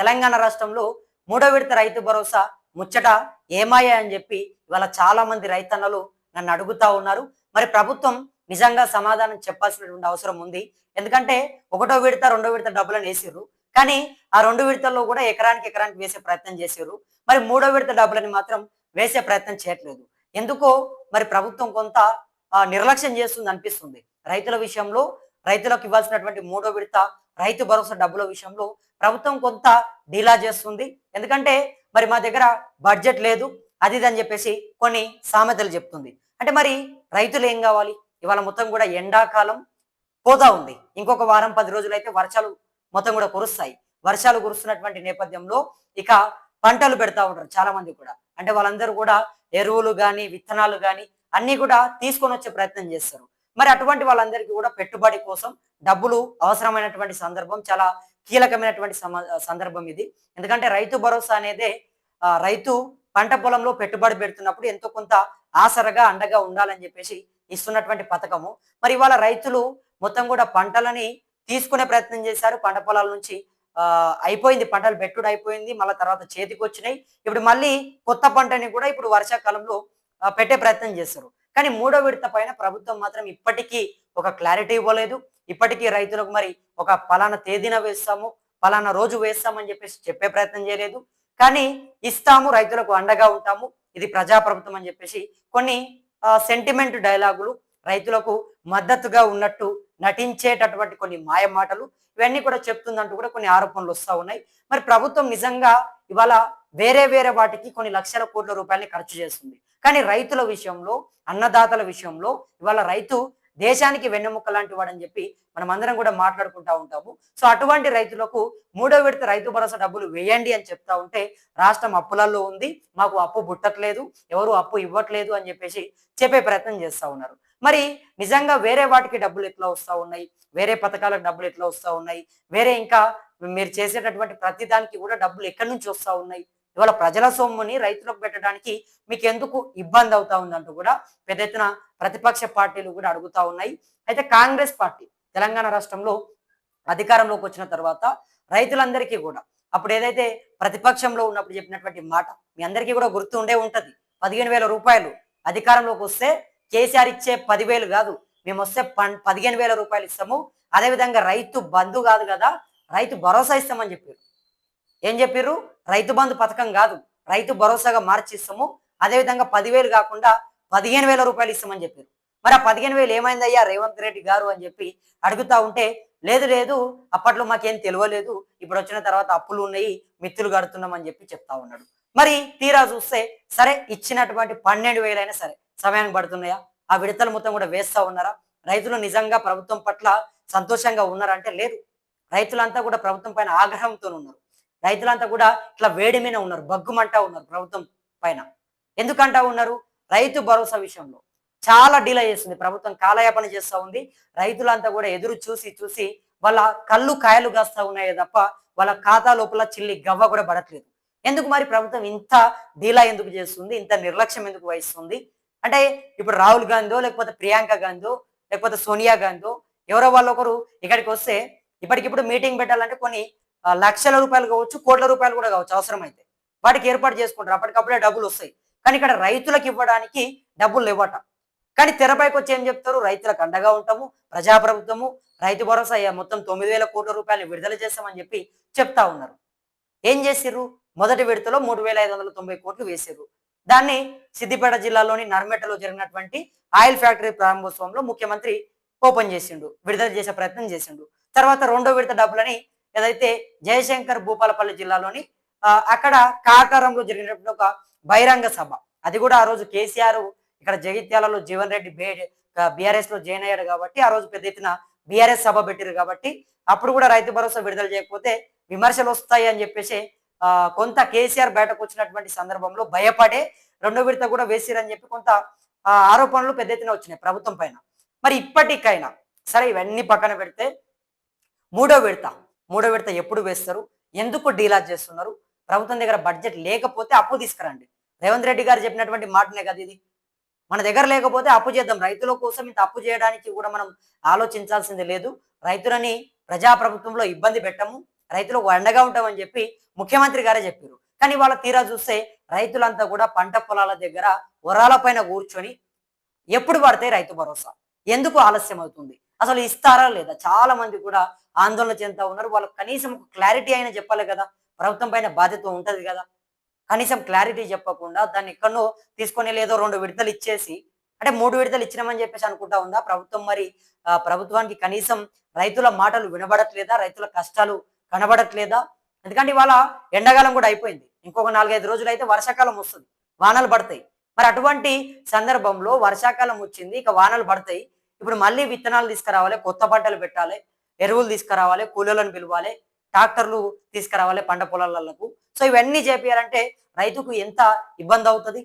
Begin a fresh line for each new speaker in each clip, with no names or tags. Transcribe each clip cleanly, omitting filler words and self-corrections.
తెలంగాణ రాష్ట్రంలో మూడో విడత రైతు భరోసా ముచ్చట ఏమాయా అని చెప్పి ఇవాళ చాలా మంది రైతన్నలు నన్ను అడుగుతా ఉన్నారు. మరి ప్రభుత్వం నిజంగా సమాధానం చెప్పాల్సినటువంటి అవసరం ఉంది. ఎందుకంటే ఒకటో విడత రెండో విడత డబ్బులను వేసిర్రు, కానీ ఆ రెండు విడతల్లో కూడా ఎకరానికి వేసే ప్రయత్నం చేసిర్రు. మరి మూడో విడత డబ్బులని మాత్రం వేసే ప్రయత్నం చేయట్లేదు. ఎందుకో మరి ప్రభుత్వం కొంత నిర్లక్ష్యం చేస్తుంది అనిపిస్తుంది. రైతుల విషయంలో రైతులకు ఇవ్వాల్సినటువంటి మూడో విడత రైతు భరోసా డబ్బుల విషయంలో ప్రభుత్వం కొంత డీలా చేస్తుంది. ఎందుకంటే మరి మా దగ్గర బడ్జెట్ లేదు అది ఇది అని చెప్పేసి కొన్ని సామెతలు చెప్తుంది. అంటే మరి రైతులు ఏం కావాలి? ఇవాళ మొత్తం కూడా ఎండాకాలం పోతా ఉంది. ఇంకొక వారం 10 రోజులు అయితే వర్షాలు మొత్తం కూడా కురుస్తాయి. వర్షాలు కురుస్తున్నటువంటి నేపథ్యంలో ఇక పంటలు పెడతా ఉంటారు చాలా మంది కూడా. అంటే వాళ్ళందరూ కూడా ఎరువులు కానీ విత్తనాలు కానీ అన్ని కూడా తీసుకొని వచ్చే ప్రయత్నం చేస్తారు. మరి అటువంటి వాళ్ళందరికీ కూడా పెట్టుబడి కోసం డబ్బులు అవసరమైనటువంటి సందర్భం, చాలా కీలకమైనటువంటి సందర్భం ఇది. ఎందుకంటే రైతు భరోసా అనేదే రైతు పంట పొలంలో పెట్టుబడి పెడుతున్నప్పుడు ఎంతో కొంత ఆసరగా అండగా ఉండాలని చెప్పేసి ఇస్తున్నటువంటి పథకము. మరి ఇవాళ రైతులు మొత్తం కూడా పంటలని తీసుకునే ప్రయత్నం చేశారు. పంట పొలాల నుంచి అయిపోయింది, పంటలు పెట్టుడు అయిపోయింది, మళ్ళీ తర్వాత చేతికి వచ్చినాయి. ఇప్పుడు మళ్ళీ కొత్త పంటని కూడా ఇప్పుడు వర్షాకాలంలో పెట్టే ప్రయత్నం చేస్తారు. కానీ మూడో విడత పైన ప్రభుత్వం మాత్రం ఇప్పటికీ ఒక క్లారిటీ ఇవ్వలేదు. ఇప్పటికీ రైతులకు మరి ఒక పలానా తేదీన వేస్తాము, పలానా రోజు వేస్తామని చెప్పేసి చెప్పే ప్రయత్నం చేయలేదు. కానీ ఇస్తాము, రైతులకు అండగా ఉంటాము, ఇది ప్రజాప్రభుత్వం అని చెప్పేసి కొన్ని సెంటిమెంట్ డైలాగులు, రైతులకు మద్దతుగా ఉన్నట్టు నటించేటటువంటి కొన్ని మాయ మాటలు ఇవన్నీ కూడా చెప్తుందంటూ కూడా కొన్ని ఆరోపణలు వస్తూ ఉన్నాయి. మరి ప్రభుత్వం నిజంగా ఇవాళ వేరే వాటికి కొన్ని లక్షల కోట్ల రూపాయలని ఖర్చు చేస్తుంది. కానీ రైతుల విషయంలో, అన్నదాతల విషయంలో ఇవాళ రైతు దేశానికి వెన్నెముక్క లాంటి వాడని చెప్పి మనం అందరం కూడా మాట్లాడుకుంటా ఉంటాము. సో అటువంటి రైతులకు మూడో విడత రైతు భరోసా డబ్బులు వేయండి అని చెప్తా ఉంటే రాష్ట్రం అప్పులలో ఉంది, మాకు అప్పు పుట్టట్లేదు, ఎవరు అప్పు ఇవ్వట్లేదు అని చెప్పేసి చెప్పే ప్రయత్నం చేస్తూ ఉన్నారు. మరి నిజంగా వేరే వాటికి డబ్బులు ఎట్లా వస్తూ ఉన్నాయి, వేరే పథకాలకు డబ్బులు ఎట్లా వస్తూ ఉన్నాయి, వేరే ఇంకా మీరు చేసేటటువంటి ప్రతి దానికి కూడా డబ్బులు ఎక్కడి నుంచి వస్తూ ఉన్నాయి? ఇవాళ ప్రజల సొమ్ముని రైతులకు పెట్టడానికి మీకు ఎందుకు ఇబ్బంది అవుతా ఉందంటూ కూడా పెద్ద ఎత్తున ప్రతిపక్ష పార్టీలు కూడా అడుగుతా ఉన్నాయి. అయితే కాంగ్రెస్ పార్టీ తెలంగాణ రాష్ట్రంలో అధికారంలోకి వచ్చిన తర్వాత రైతులందరికీ కూడా అప్పుడు ఏదైతే ప్రతిపక్షంలో ఉన్నప్పుడు చెప్పినటువంటి మాట మీ అందరికీ కూడా గుర్తు ఉండే ఉంటది. 15,000 రూపాయలు అధికారంలోకి వస్తే కేసీఆర్ ఇచ్చే 10,000 కాదు, మేము వస్తే 15,000 రూపాయలు ఇస్తాము, అదేవిధంగా రైతు బంధు కాదు కదా, రైతు భరోసా ఇస్తామని చెప్పారు. ఏం చెప్పారు? రైతు బంధు పథకం కాదు, రైతు భరోసాగా మార్చిస్తాము, అదేవిధంగా 10,000 కాకుండా 15,000 రూపాయలు ఇస్తామని చెప్పారు. మరి ఆ 15,000 ఏమైందయ్యా రేవంత్ రెడ్డి గారు అని చెప్పి అడుగుతా ఉంటే లేదు అప్పట్లో మాకేం తెలియలేదు, ఇప్పుడు వచ్చిన తర్వాత అప్పులు ఉన్నాయి, మిత్తులు కడుతున్నాం అని చెప్పి చెప్తా ఉన్నాడు. మరి తీరా చూస్తే సరే ఇచ్చినటువంటి 12,000 అయినా సరే సమయానికి పడుతున్నాయా? ఆ విడతలు మొత్తం కూడా వేస్తా ఉన్నారా? రైతులు నిజంగా ప్రభుత్వం పట్ల సంతోషంగా ఉన్నారంటే లేదు. రైతులంతా కూడా ప్రభుత్వం పైన ఆగ్రహంతో ఉన్నారు. రైతులంతా కూడా ఇట్లా వేడి మీద ఉన్నారు, బగ్గుమంటా ఉన్నారు ప్రభుత్వం పైన. ఎందుకంటా ఉన్నారు? రైతు భరోసా విషయంలో చాలా డీలే చేస్తుంది ప్రభుత్వం, కాలయాపన చేస్తూ ఉంది. రైతులంతా కూడా ఎదురు చూసి వాళ్ళ కళ్ళు కాయలు కాస్తా ఉన్నాయే తప్ప వాళ్ళ ఖాతా లోపల చిల్లి గవ్వ కూడా పడట్లేదు. ఎందుకు మరి ప్రభుత్వం ఇంత డీలా ఎందుకు చేస్తుంది, ఇంత నిర్లక్ష్యం ఎందుకు వహిస్తుంది? అంటే ఇప్పుడు రాహుల్ గాంధీ లేకపోతే ప్రియాంక గాంధీ లేకపోతే సోనియా గాంధీ ఎవరో వాళ్ళొకరు ఇక్కడికి వస్తే ఇప్పటికిప్పుడు మీటింగ్ పెట్టాలంటే కొన్ని లక్షల రూపాయలు కావచ్చు, కోట్ల రూపాయలు కూడా కావచ్చు, అవసరమైతే వాటికి ఏర్పాటు చేసుకుంటారు, అప్పటికప్పుడే డబ్బులు వస్తాయి. కానీ ఇక్కడ రైతులకు ఇవ్వడానికి డబ్బులు లేవట. కానీ తెరపైకి వచ్చి ఏం చెప్తారు? రైతులకు అండగా ఉంటాము, ప్రజాప్రభుత్వము, రైతు భరోసా మొత్తం 9,000 కోట్ల రూపాయలు విడుదల చేస్తామని చెప్పి చెప్తా ఉన్నారు. ఏం చేసిర్రు? మొదటి విడతలో 3,590 కోట్లు వేసిర్రు. దాన్ని సిద్దిపేట జిల్లాలోని నర్మెటలో జరిగినటువంటి ఆయిల్ ఫ్యాక్టరీ ప్రారంభోత్సవంలో ముఖ్యమంత్రి ఓపెన్ చేసిండు, విడుదల చేసే ప్రయత్నం చేసిండు. తర్వాత రెండో విడత డబ్బులని ఏదైతే జయశంకర్ భూపాలపల్లి జిల్లాలోని అక్కడ కాకారంలో జరిగినటువంటి ఒక బహిరంగ సభ, అది కూడా ఆ రోజు కేసీఆర్ ఇక్కడ జగిత్యాలలో జీవన్ రెడ్డి బీఆర్ఎస్ లో జాయిన్ అయ్యాడు కాబట్టి ఆ రోజు పెద్ద ఎత్తున బీఆర్ఎస్ సభ పెట్టారు కాబట్టి అప్పుడు కూడా రైతు భరోసా విడుదల చేయకపోతే విమర్శలు వస్తాయి అని చెప్పేసి కొంత కేసీఆర్ బయటకు వచ్చినటువంటి సందర్భంలో భయపడే రెండో విడత కూడా వేసిరని చెప్పి కొంత ఆరోపణలు పెద్ద ఎత్తున వచ్చినాయి ప్రభుత్వం పైన. మరి ఇప్పటికైనా సరే ఇవన్నీ పక్కన పెడితే మూడో విడత ఎప్పుడు వేస్తారు? ఎందుకు డీలా చేస్తున్నారు? ప్రభుత్వం దగ్గర బడ్జెట్ లేకపోతే అప్పు తీసుకురండి. రేవంత్ రెడ్డి గారు చెప్పినటువంటి మాటనే కదా ఇది. మన దగ్గర లేకపోతే అప్పు చేద్దాం, రైతుల కోసం ఇంత అప్పు చేయడానికి కూడా మనం ఆలోచించాల్సింది లేదు. రైతులని ప్రజాప్రభుత్వంలో ఇబ్బంది పెట్టము, రైతులకు అండగా ఉంటామని చెప్పి ముఖ్యమంత్రి గారే చెప్పారు. కానీ వాళ్ళ తీరా చూస్తే రైతులంతా కూడా పంట పొలాల దగ్గర వరాల పైన కూర్చొని ఎప్పుడు పడతాయి రైతు భరోసా? ఎందుకు ఆలస్యం అవుతుంది? అసలు ఇస్తారా లేదా? చాలా మంది కూడా ఆందోళన చెందుతా ఉన్నారు. వాళ్ళకి కనీసం ఒక క్లారిటీ అయినా చెప్పాలి కదా! ప్రభుత్వం పైన బాధ్యత ఉంటది కదా! కనీసం క్లారిటీ చెప్పకుండా దాన్ని ఎక్కడనో తీసుకొని ఏదో 2 విడతలు ఇచ్చేసి అంటే 3 విడతలు ఇచ్చినామని చెప్పేసి అనుకుంటా ఉందా ప్రభుత్వం మరి? ప్రభుత్వానికి కనీసం రైతుల మాటలు వినబడట్లేదా? రైతుల కష్టాలు కనబడట్లేదా? ఎందుకంటే ఇవాళ ఎండాకాలం కూడా అయిపోయింది. ఇంకొక 4, 5 రోజులైతే వర్షాకాలం వస్తది. వానలు పడతాయి. మరి అటువంటి సందర్భంలో వర్షాకాలం వచ్చింది. ఇక వానలు పడతాయి. ఇప్పుడు మళ్ళీ విత్తనాలు తీసుకురావాలి, కొత్త పంటలు పెట్టాలి, ఎరువులు తీసుకురావాలి, కూలీలను పిలవాలి, ట్రాక్టర్లు తీసుకురావాలి పంట పొలాలకు. సో ఇవన్నీ చేపియాలంటే రైతుకు ఎంత ఇబ్బంది అవుతది?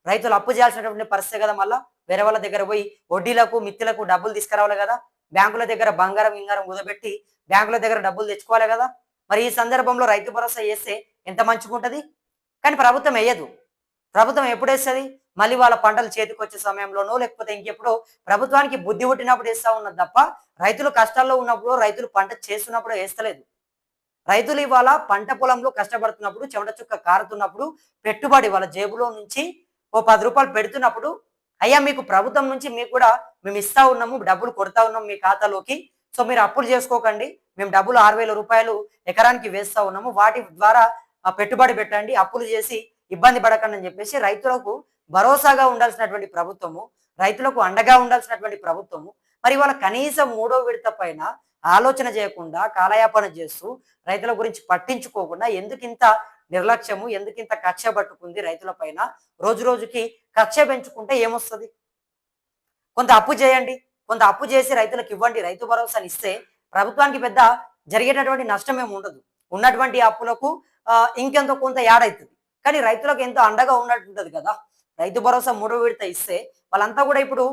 రైతులు అప్పు చేయాల్సినటువంటి పరిస్థితి కదా మళ్ళా. వేరే వాళ్ళ దగ్గర పోయి వడ్డీలకు, మిత్తులకు డబ్బులు తీసుకురావాలి కదా! బ్యాంకుల దగ్గర బంగారం, గింగారం కుదబెట్టి బ్యాంకుల దగ్గర డబ్బులు తెచ్చుకోవాలి కదా! మరి ఈ సందర్భంలో రైతు భరోసా ఏస్తే ఎంత మంచిగుంటది? కానీ ప్రభుత్వం ఎయ్యదు. ప్రభుత్వం ఎప్పుడేస్తది? మళ్ళీ వాళ్ళ పంటలు చేతికొచ్చే సమయంలోనో, లేకపోతే ఇంకెప్పుడో ప్రభుత్వానికి బుద్ధి పుట్టినప్పుడు ఏస్తా ఉన్నది తప్ప, రైతులు కష్టాల్లో ఉన్నప్పుడు, రైతులు పంట చేస్తున్నప్పుడు ఏస్తలేదు. రైతులు ఇవాళ పంట పొలంలో కష్టపడుతున్నప్పుడు, చెమట చుక్క కారుతున్నప్పుడు, పెట్టుబడి వాళ్ళ జేబులో నుంచి ఓ రూ. 10 పెడుతున్నప్పుడు, అయ్యా మీకు ప్రభుత్వం నుంచి మీకు కూడా మేము ఇస్తా ఉన్నాము, డబ్బులు కొడతా ఉన్నాం మీ ఖాతాలోకి. సో మీరు అప్పులు చేసుకోకండి. మేము డబ్బులు రూ. 6,000 ఎకరానికి వేస్తా ఉన్నాము. వాటి ద్వారా పెట్టుబడి పెట్టండి. అప్పులు చేసి ఇబ్బంది పడకండి అని చెప్పేసి రైతులకు భరోసాగా ఉండాల్సినటువంటి ప్రభుత్వము, రైతులకు అండగా ఉండాల్సినటువంటి ప్రభుత్వము, మరి ఇవాళ కనీసం 3వ విడత పైన ఆలోచన చేయకుండా కాలయాపన చేస్తూ రైతుల గురించి పట్టించుకోకుండా ఎందుకింత నిర్లక్ష్యము, ఎందుకింత కక్ష పట్టుకుంది రైతుల పైన? రోజు రోజుకి కక్ష పెంచుకుంటే ఏమొస్తది? కొంత అప్పు చేయండి. కొంత అప్పు చేసి రైతులకు ఇవ్వండి. రైతు భరోసాని ఇస్తే ప్రభుత్వానికి పెద్ద జరిగేటటువంటి నష్టం ఏమి ఉండదు. ఉన్నటువంటి అప్పులకు ఇంకెంతో కొంత యాడ్ అయితది. కానీ రైతులకు ఎంతో అండగా ఉన్నట్టుంటది కదా! రైతు భరోసా 3వ విడత ఇస్తే వాళ్ళంతా కూడా ఇప్పుడు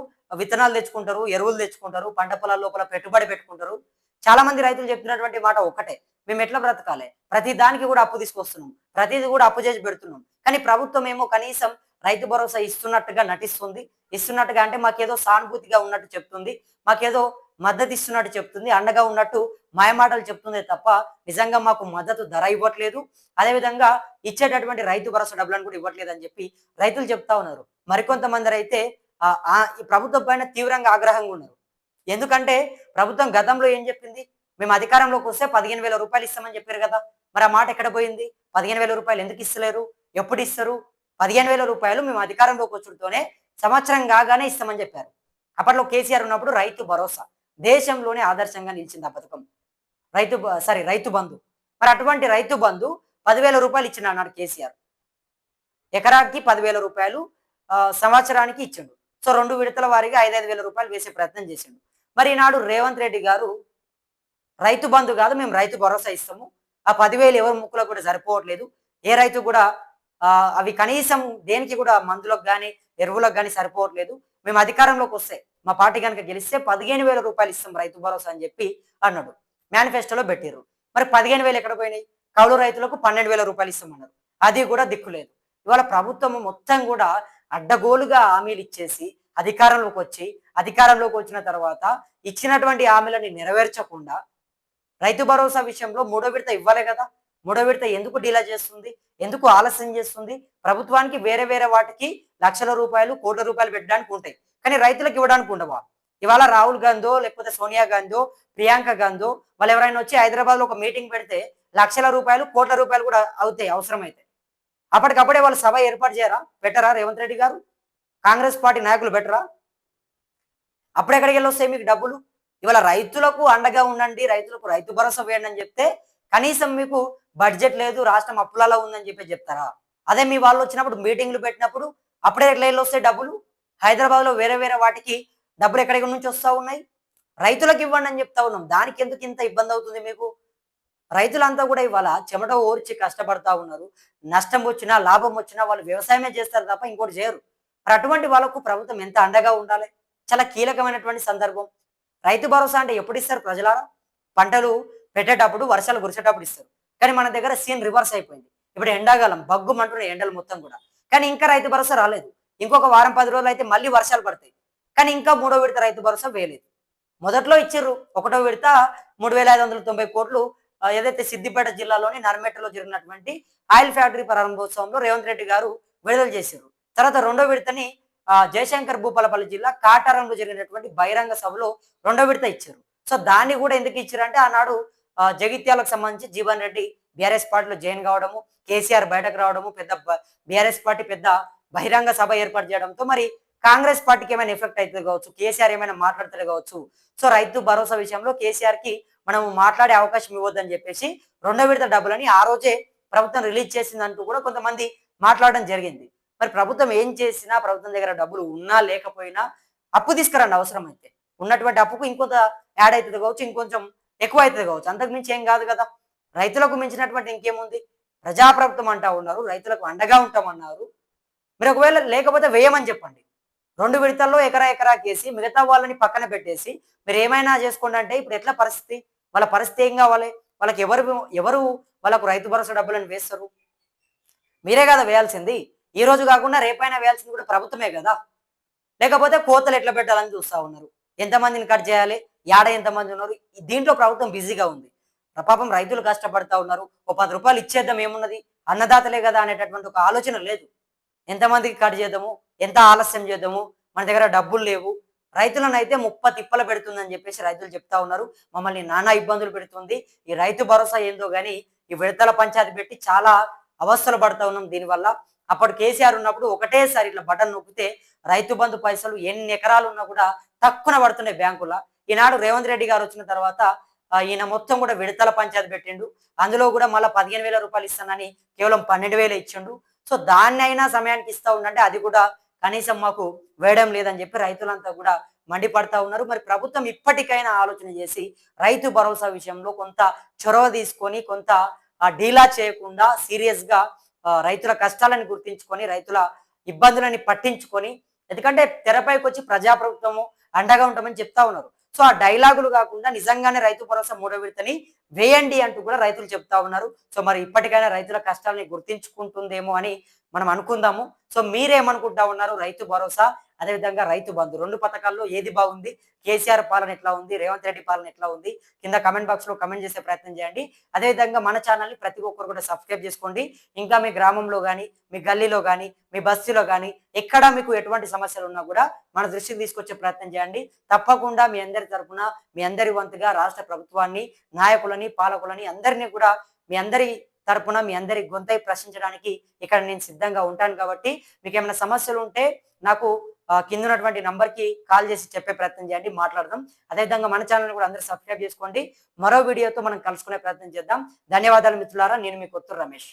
విత్తనాలు తెచ్చుకుంటారు, ఎరువులు తెచ్చుకుంటారు, పంట పొలాల లోపల పెట్టుబడి పెట్టుకుంటారు. చాలా మంది రైతులు చెప్తున్నటువంటి మాట ఒక్కటే. మేము ఎట్లా బ్రతకాలి? ప్రతి దానికి కూడా అప్పు తీసుకొస్తున్నాం. ప్రతిది కూడా అప్పు చేసి పెడుతున్నాం. కానీ ప్రభుత్వం ఏమో కనీసం రైతు భరోసా ఇస్తున్నట్టుగా నటిస్తుంది. ఇస్తున్నట్టుగా అంటే మాకేదో సానుభూతిగా ఉన్నట్టు చెప్తుంది. మాకేదో మద్దతు ఇస్తున్నట్టు చెప్తుంది. అండగా ఉన్నట్టు మాయమాటలు చెప్తుందే తప్ప నిజంగా మాకు మద్దతు ధర ఇవ్వట్లేదు. అదేవిధంగా ఇచ్చేటటువంటి రైతు భరోసా డబ్బులను కూడా ఇవ్వట్లేదు అని చెప్పి రైతులు చెప్తా ఉన్నారు. మరికొంతమందరైతే ఈ ప్రభుత్వం పైన తీవ్రంగా ఆగ్రహంగా ఉన్నారు. ఎందుకంటే ప్రభుత్వం గతంలో ఏం చెప్పింది? మేము అధికారంలోకి వస్తే రూ. 15,000 ఇస్తామని చెప్పారు కదా! మరి ఆ మాట ఎక్కడ పోయింది? రూ. 15,000 ఎందుకు ఇస్తలేరు? ఎప్పుడు ఇస్తారు? రూ. 15,000 మేము అధికారంలోకి వచ్చుడుతోనే సంవత్సరం కాగానే ఇస్తామని చెప్పారు. అప్పట్లో కేసీఆర్ ఉన్నప్పుడు రైతు భరోసా దేశంలోనే ఆదర్శంగా నిలిచింది ఆ పథకం. రైతు బంధు. మరి అటువంటి రైతు బంధు రూ. 10,000 ఇచ్చిన అన్నాడు కేసీఆర్. ఎకరాకి రూ. 10,000 సంవత్సరానికి ఇచ్చిండు. సో 2 విడతల వారీగా రూ. 5,000 వేసే ప్రయత్నం చేసిండు. మరి ఈనాడు రేవంత్ రెడ్డి గారు రైతు బంధు కాదు మేము రైతు భరోసా ఇస్తాము. ఆ 10,000 ఎవరి ముక్కులకు కూడా సరిపోవట్లేదు. ఏ రైతు కూడా అవి కనీసం దేనికి కూడా మందులకు గాని, ఎరువులకు గాని సరిపోవట్లేదు. మేము అధికారంలోకి వస్తే మా పార్టీ కనుక గెలిస్తే రూ. 15,000 ఇస్తాం రైతు భరోసా అని చెప్పి అన్నాడు. మేనిఫెస్టోలో పెట్టిర్రు. మరి 15,000 ఎక్కడ పోయినాయి? కౌలు రైతులకు రూ. 12,000 ఇస్తామన్నారు. అది కూడా దిక్కులేదు. ఇవాళ ప్రభుత్వం మొత్తం కూడా అడ్డగోలుగా హామీలు ఇచ్చేసి అధికారంలోకి వచ్చిన తర్వాత ఇచ్చినటువంటి హామీలని నెరవేర్చకుండా రైతు భరోసా విషయంలో 3వ విడత ఇవ్వాలి కదా! 3వ విడత ఎందుకు డిలే చేస్తుంది? ఎందుకు ఆలస్యం చేస్తుంది? ప్రభుత్వానికి వేరే వేరే వాటికి లక్షల రూపాయలు, కోట్ల రూపాయలు పెట్టడానికి ఉంటాయి. కానీ రైతులకు ఇవ్వడానికి ఉండవా? ఇవాళ రాహుల్ గాంధో, లేకపోతే సోనియా గాంధో, ప్రియాంక గాంధో వాళ్ళు ఎవరైనా వచ్చి హైదరాబాద్‌లో ఒక మీటింగ్ పెడితే లక్షల రూపాయలు, కోట్ల రూపాయలు కూడా అవుతాయి అవసరమైతే. అప్పటికప్పుడే వాళ్ళు సభ ఏర్పాటు చేయరా? పెట్టరా రేవంత్ రెడ్డి గారు? కాంగ్రెస్ పార్టీ నాయకులు పెట్టరా? అప్పుడెక్కడికెళ్ళొస్తాయి మీకు డబ్బులు? ఇవాళ రైతులకు అండగా ఉండండి, రైతులకు రైతు భరోసా వేయండి అని చెప్తే కనీసం మీకు బడ్జెట్ లేదు, రాష్ట్రం అప్పులలో ఉందని చెప్పి చెప్తారా? అదే మీ వాళ్ళు వచ్చినప్పుడు మీటింగ్లు పెట్టినప్పుడు అప్పుడే ఎట్లా వెళ్ళొస్తాయి డబ్బులు? హైదరాబాద్‌లో వేరే వేరే వాటికి డబ్బులు ఎక్కడి నుంచి వస్తా ఉన్నాయి? రైతులకు ఇవ్వండి అని చెప్తా ఉన్నాం. దానికి ఎందుకు ఇంత ఇబ్బంది అవుతుంది మీకు? రైతులంతా కూడా ఇవాళ చెమట ఓర్చి కష్టపడతా ఉన్నారు. నష్టం వచ్చినా, లాభం వచ్చినా వాళ్ళు వ్యవసాయమే చేస్తారు తప్ప ఇంకోటి చేయరు. మరి అటువంటి వాళ్ళకు ప్రభుత్వం ఎంత అండగా ఉండాలి? చాలా కీలకమైనటువంటి సందర్భం. రైతు భరోసా అంటే ఎప్పుడు ఇస్తారు ప్రజలారా? పంటలు పెట్టేటప్పుడు, వర్షాలు కురిసేటప్పుడు ఇస్తారు. కానీ మన దగ్గర సీన్ రివర్స్ అయిపోయింది. ఇప్పుడు ఎండాకాలం బగ్గుమంటున్నాయి ఎండలు మొత్తం కూడా. కానీ ఇంకా రైతు భరోసా రాలేదు. ఇంకొక వారం 10 రోజులు అయితే మళ్ళీ వర్షాలు పడతాయి. కానీ ఇంకా 3వ విడత రైతు భరోసా వేయలేదు. మొదట్లో ఇచ్చిర్రు. ఒకటో విడత 3,590 కోట్లు ఏదైతే సిద్దిపేట జిల్లాలోని నర్మెట్టలో జరిగినటువంటి ఆయిల్ ఫ్యాక్టరీ ప్రారంభోత్సవంలో రేవంత్ రెడ్డి గారు విడుదల చేశారు. తర్వాత రెండో విడతని జయశంకర్ భూపాలపల్లి జిల్లా కాటారంలో జరిగినటువంటి బహిరంగ సభలో రెండో విడత ఇచ్చారు. సో దాన్ని కూడా ఎందుకు ఇచ్చారంటే ఆనాడు జగిత్యాలకు సంబంధించి జీవన్ రెడ్డి బీఆర్ఎస్ పార్టీలో జాయిన్ కావడము, కేసీఆర్ బయటకు రావడము, పెద్ద బీఆర్ఎస్ పార్టీ పెద్ద బహిరంగ సభ ఏర్పాటు చేయడంతో మరి కాంగ్రెస్ పార్టీకి ఏమైనా ఎఫెక్ట్ అవుతుంది కావచ్చు, కేసీఆర్ ఏమైనా మాట్లాడుతుంది కావచ్చు. సో రైతు భరోసా విషయంలో కేసీఆర్ కి మనం మాట్లాడే అవకాశం ఇవ్వద్దని చెప్పేసి రెండో విడత డబ్బులని ఆ రోజే ప్రభుత్వం రిలీజ్ చేసిందంటూ కూడా కొంతమంది మాట్లాడడం జరిగింది. మరి ప్రభుత్వం ఏం చేసినా, ప్రభుత్వం దగ్గర డబ్బులు ఉన్నా లేకపోయినా అప్పు తీసుకురండి అవసరం అయితే. ఉన్నటువంటి అప్పుకు ఇంకొంత యాడ్ అవుతుంది కావచ్చు, ఇంకొంచెం ఎక్కువ అవుతుంది కావచ్చు, అంతకు మించి ఏం కాదు కదా. రైతులకు మించినటువంటి ఇంకేముంది? ప్రజాప్రభుత్వం అంటా ఉన్నారు, రైతులకు అండగా ఉంటామన్నారు. మీరు ఒకవేళ లేకపోతే వేయమని చెప్పండి. 2 విడతల్లో ఎకరా కేసి మిగతా వాళ్ళని పక్కన పెట్టేసి మీరు ఏమైనా చేసుకోండి అంటే ఇప్పుడు ఎట్లా పరిస్థితి? వాళ్ళ పరిస్థితి ఏం కావాలి? వాళ్ళకి ఎవరు వాళ్ళకు రైతు భరోసా డబ్బులను వేస్తారు? మీరే కదా వేయాల్సింది. ఈ రోజు కాకుండా రేపైనా వేయాల్సింది కూడా ప్రభుత్వమే కదా. లేకపోతే కోతలు ఎట్లా పెట్టాలని చూస్తా ఉన్నారు. ఎంతమందిని కట్ చేయాలి, యాడ ఎంతమంది ఉన్నారు, దీంట్లో ప్రభుత్వం బిజీగా ఉంది. పాపం రైతులు కష్టపడతా ఉన్నారు. ఓ 10 రూపాయలు ఇచ్చేద్దాం ఏమున్నది, అన్నదాతలే కదా అనేటటువంటి ఒక ఆలోచన లేదు. ఎంతమందికి కట్ చేద్దాము, ఎంత ఆలస్యం చేద్దాము, మన దగ్గర డబ్బులు లేవు, రైతులను అయితే ముప్ప తిప్పలు పెడుతుందని చెప్పేసి రైతులు చెప్తా ఉన్నారు. మమ్మల్ని నానా ఇబ్బందులు పెడుతుంది. ఈ రైతు భరోసా ఏందో గానీ ఈ విడతల పంచాయతీ పెట్టి చాలా అవస్థలు పడతా ఉన్నాం దీనివల్ల. అప్పుడు కేసీఆర్ ఉన్నప్పుడు ఒకటేసారి ఇట్లా బటన్ నొక్కితే రైతు బంధు పైసలు ఎన్ని ఎకరాలు ఉన్నా కూడా తక్కువ పడుతున్నాయి బ్యాంకుల. ఈనాడు రేవంత్ రెడ్డి గారు వచ్చిన తర్వాత ఈయన మొత్తం కూడా విడతల పంచాయతీ పెట్టిండు. అందులో కూడా మళ్ళీ 15,000 రూపాయలు ఇస్తానని కేవలం 12,000 ఇచ్చిండు. సో దాన్ని అయినా సమయానికి ఇస్తా ఉండంటే అది కూడా కనీసం మాకు వేయడం లేదని చెప్పి రైతులంతా కూడా మండిపడతా ఉన్నారు. మరి ప్రభుత్వం ఇప్పటికైనా ఆలోచన చేసి రైతు భరోసా విషయంలో కొంత చొరవ తీసుకొని కొంత డీలా చేయకుండా సీరియస్ గా రైతుల కష్టాలను గుర్తించుకొని రైతుల ఇబ్బందులని పట్టించుకొని, ఎందుకంటే తెరపైకి వచ్చి ప్రజాప్రభుత్వము అండగా ఉంటామని చెప్తా ఉన్నారు. సో ఆ డైలాగులు కాకుండా నిజంగానే రైతు భరోసా 3వ విడతని వేయండి అంటూ కూడా రైతులు చెప్తా ఉన్నారు. సో మరి ఇప్పటికైనా రైతుల కష్టాలని గుర్తించుకుంటుందేమో అని మనం అనుకుందాము. సో మీరేమనుకుంటా ఉన్నారు? రైతు భరోసా అదేవిధంగా రైతు బంధు 2 పథకాల్లో ఏది బాగుంది? కేసీఆర్ పాలన ఎట్లా ఉంది? రేవంత్ రెడ్డి పాలన ఎట్లా ఉంది? కింద కమెంట్ బాక్స్ లో కమెంట్ చేసే ప్రయత్నం చేయండి. అదేవిధంగా మన ఛానల్ని ప్రతి ఒక్కరు కూడా సబ్స్క్రైబ్ చేసుకోండి. ఇంకా మీ గ్రామంలో కానీ, మీ గల్లీలో కానీ, మీ బస్తీలో కానీ ఎక్కడ మీకు ఎటువంటి సమస్యలు ఉన్నా కూడా మన దృష్టికి తీసుకొచ్చే ప్రయత్నం చేయండి. తప్పకుండా మీ అందరి తరఫున మీ అందరి వంతుగా రాష్ట్ర ప్రభుత్వాన్ని, నాయకులని, పాలకులని అందరినీ కూడా మీ అందరి తరపున మీ అందరి గొంతై ప్రశ్నించడానికి ఇక్కడ నేను సిద్ధంగా ఉంటాను. కాబట్టి మీకు ఏమైనా సమస్యలు ఉంటే నాకు కింద ఉన్నటువంటి నంబర్కి కాల్ చేసి చెప్పే ప్రయత్నం చేయండి, మాట్లాడదాం. అదేవిధంగా మన ఛానల్ కూడా అందరూ సబ్స్క్రైబ్ చేసుకోండి. మరో వీడియోతో మనం కలుసుకునే ప్రయత్నం చేద్దాం. ధన్యవాదాలు మిత్రులారా. నేను మీ కొత్తూరు రమేష్.